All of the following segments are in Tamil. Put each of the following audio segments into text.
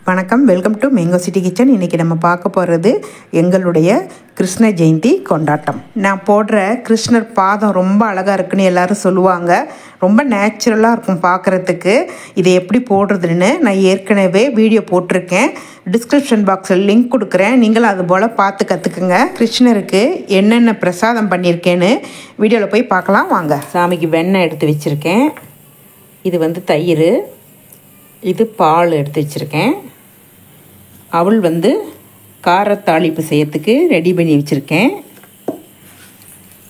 வணக்கம், welcome to mango city kitchen. இன்றைக்கி நம்ம பார்க்க போகிறது எங்களுடைய கிருஷ்ண ஜெயந்தி கொண்டாட்டம். நான் போடுற கிருஷ்ணர் பாதம் ரொம்ப அழகாக இருக்குன்னு எல்லோரும் சொல்லுவாங்க. ரொம்ப நேச்சுரலாக இருக்கும் பார்க்குறதுக்கு. இதை எப்படி போடுறதுன்னு நான் ஏற்கனவே வீடியோ போட்டிருக்கேன். டிஸ்கிரிப்ஷன் பாக்ஸில் லிங்க் கொடுக்குறேன். நீங்களும் அது போல் பார்த்து கற்றுக்குங்க. கிருஷ்ணருக்கு என்னென்ன பிரசாதம் பண்ணியிருக்கேன்னு வீடியோவில் போய் பார்க்கலாம் வாங்க. சாமிக்கு வெண்ணெய் எடுத்து வச்சுருக்கேன். இது தயிர், இது பால் எடுத்து வச்சுருக்கேன். அவள் காரத்தாளிப்பு செய்யறதுக்கு ரெடி பண்ணி வச்சுருக்கேன்.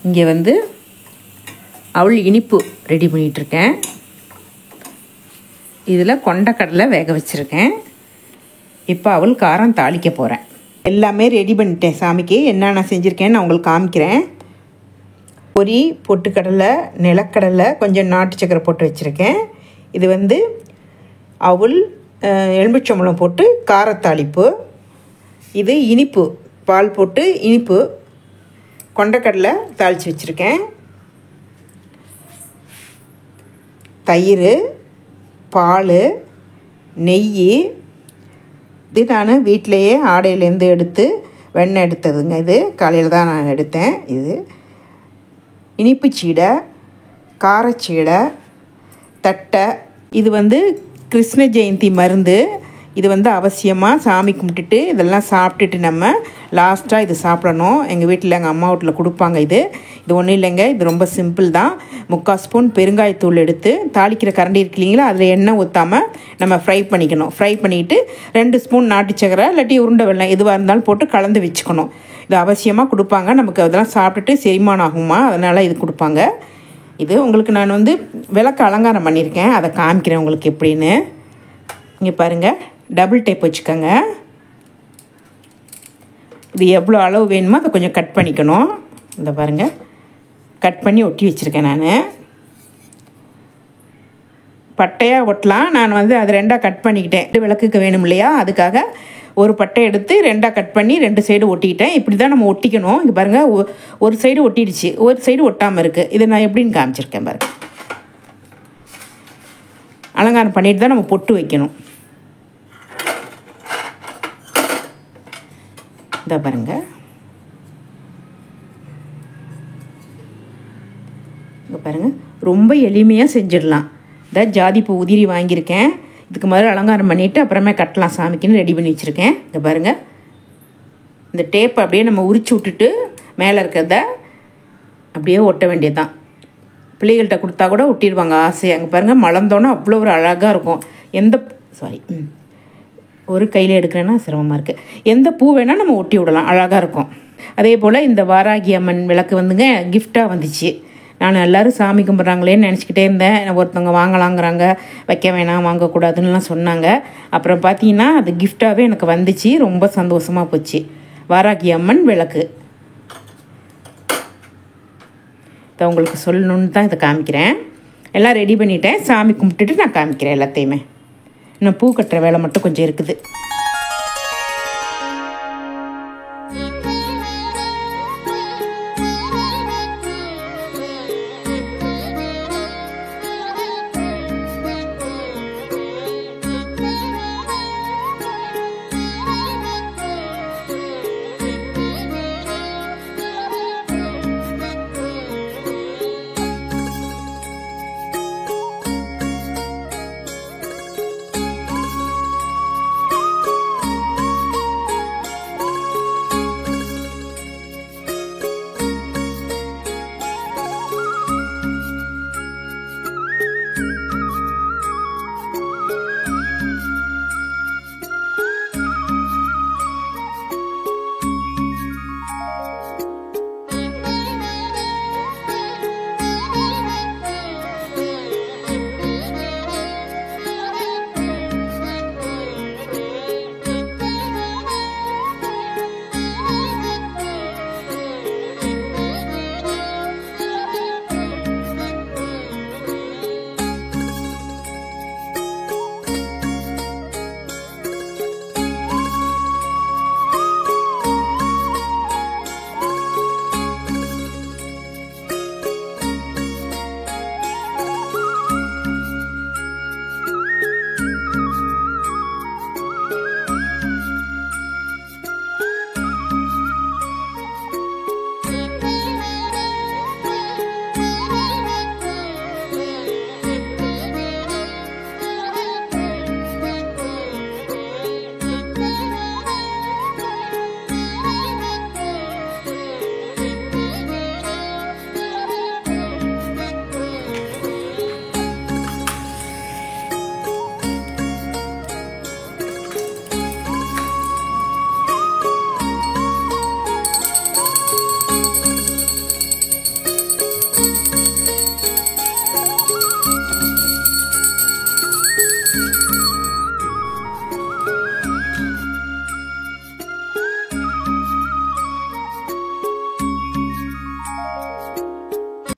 இங்கே அவள் இனிப்பு ரெடி பண்ணிகிட்ருக்கேன். இதில் கொண்டக்கடலை வேக வச்சுருக்கேன். இப்போ அவள் காரம் தாளிக்க போகிறேன். எல்லாமே ரெடி பண்ணிட்டேன். சாமிக்கு என்னென்ன செஞ்சுருக்கேன்னு நான் உங்களுக்கு காமிக்கிறேன். பொரி, பொட்டுக்கடலை, நிலக்கடலை, கொஞ்சம் நாட்டு சக்கரை போட்டு வச்சுருக்கேன். இது அவள் எலுமிச்சம்பழம் போட்டு காரத்தாளிப்பு. இது இனிப்பு, பால் போட்டு இனிப்பு. கொண்டக்கடலை தாளித்து வச்சுருக்கேன். தயிர், பால், நெய். இது நான் வீட்டிலையே ஆடையிலேருந்து எடுத்து வெண்ணெய் எடுத்ததுங்க. இது காலையில் தான் நான் எடுத்தேன். இது இனிப்பு சீடை, காரச்சீடை, தட்டை. இது கிருஷ்ண ஜெயந்தி மருந்து. இது அவசியமாக சாமி கும்பிட்டுட்டு இதெல்லாம் சாப்பிட்டுட்டு நம்ம லாஸ்ட்டாக இது சாப்பிடணும். எங்கள் வீட்டில் எங்கள் அம்மா வீட்டில் கொடுப்பாங்க. இது ஒன்றும் இல்லைங்க. இது ரொம்ப சிம்பிள் தான். 3/4 ஸ்பூன் பெருங்காயத்தூள் எடுத்து தாளிக்கிற கரண்டி இருக்கு இல்லைங்களா, அதில் எண்ணெய் ஊற்றாமல் நம்ம ஃப்ரை பண்ணிக்கணும். ஃப்ரை பண்ணிவிட்டு 2 ஸ்பூன் நாட்டு சக்கரை இல்லாட்டி உருண்டை வெல்லம் எதுவாக இருந்தாலும் போட்டு கலந்து வச்சுக்கணும். இது அவசியமாக கொடுப்பாங்க. நமக்கு அதெல்லாம் சாப்பிட்டுட்டு செரிமானம் ஆகுமா, அதனால் இது கொடுப்பாங்க. இது உங்களுக்கு நான் விளக்கு அலங்காரம் பண்ணியிருக்கேன். அதை காமிக்கிறேன் உங்களுக்கு எப்படின்னு. இங்கே பாருங்கள், டபுள் டேப் வச்சுக்கோங்க. இது எவ்வளோ அளவு வேணுமோ அதை கொஞ்சம் கட் பண்ணிக்கணும். இந்த பாருங்கள், கட் பண்ணி ஒட்டி வச்சுருக்கேன். நான் பட்டையாக ஒட்டலாம். நான் அதை 2ஆக கட் பண்ணிக்கிட்டேன். 2 விளக்குக்கு வேணும் இல்லையா, அதுக்காக ஒரு பட்டை எடுத்து 2ஆக கட் பண்ணி 2 சைடு ஒட்டிக்கிட்டேன். இப்படி தான் நம்ம ஒட்டிக்கணும். இங்கே பாருங்கள், ஒரு சைடு ஒட்டிடுச்சு, ஒரு சைடு ஒட்டாமல் இருக்குது. இதை நான் எப்படின்னு காமிச்சிருக்கேன் பாருங்கள். அலங்காரம் பண்ணிட்டு தான் நம்ம பொட்டு வைக்கணும். இதை பாருங்கள், இங்கே பாருங்கள், ரொம்ப எளிமையாக செஞ்சிடலாம். இந்த ஜாதிப்பூ உதிரி வாங்கியிருக்கேன். இதுக்கு முதல்ல அலங்காரம் பண்ணிவிட்டு அப்புறமே கட்டலாம் சாமிக்குன்னு ரெடி பண்ணி வச்சுருக்கேன். இங்கே பாருங்கள், இந்த டேப்பை அப்படியே நம்ம உரிச்சு விட்டுட்டு மேலே இருக்கிறத அப்படியே ஒட்ட வேண்டியது தான். பிள்ளைகள்கிட்ட கொடுத்தா கூட ஒட்டிடுவாங்க ஆசையாக. அங்கே பாருங்கள், மலர்ந்தோன்னே அவ்வளோ ஒரு அழகாக இருக்கும். ஒரு கையில் எடுக்கிறேன்னா சிரமமாக இருக்குது. எந்த பூ வேணால் நம்ம ஒட்டி விடலாம், அழகாக இருக்கும். அதே போல் இந்த வாராகி அம்மன் விளக்கு கிஃப்டாக வந்துச்சு. நான் எல்லோரும் சாமி கும்பிட்றாங்களேன்னு நினச்சிக்கிட்டே இருந்தேன். ஒருத்தவங்க வாங்கலாங்கிறாங்க, வைக்க வேணாம், வாங்கக்கூடாதுன்னுலாம் சொன்னாங்க. அப்புறம் பார்த்தீங்கன்னா அது கிஃப்டாகவே எனக்கு வந்துச்சு. ரொம்ப சந்தோஷமாக போச்சு. வாராகி அம்மன் விளக்கு இதை உங்களுக்கு சொல்லணுன்னு தான் இதை காமிக்கிறேன். எல்லாம் ரெடி பண்ணிட்டேன். சாமி கும்பிட்டுட்டு நான் காமிக்கிறேன் எல்லாத்தையுமே. இன்னும் பூ கட்டுற வேலை மட்டும் கொஞ்சம் இருக்குது.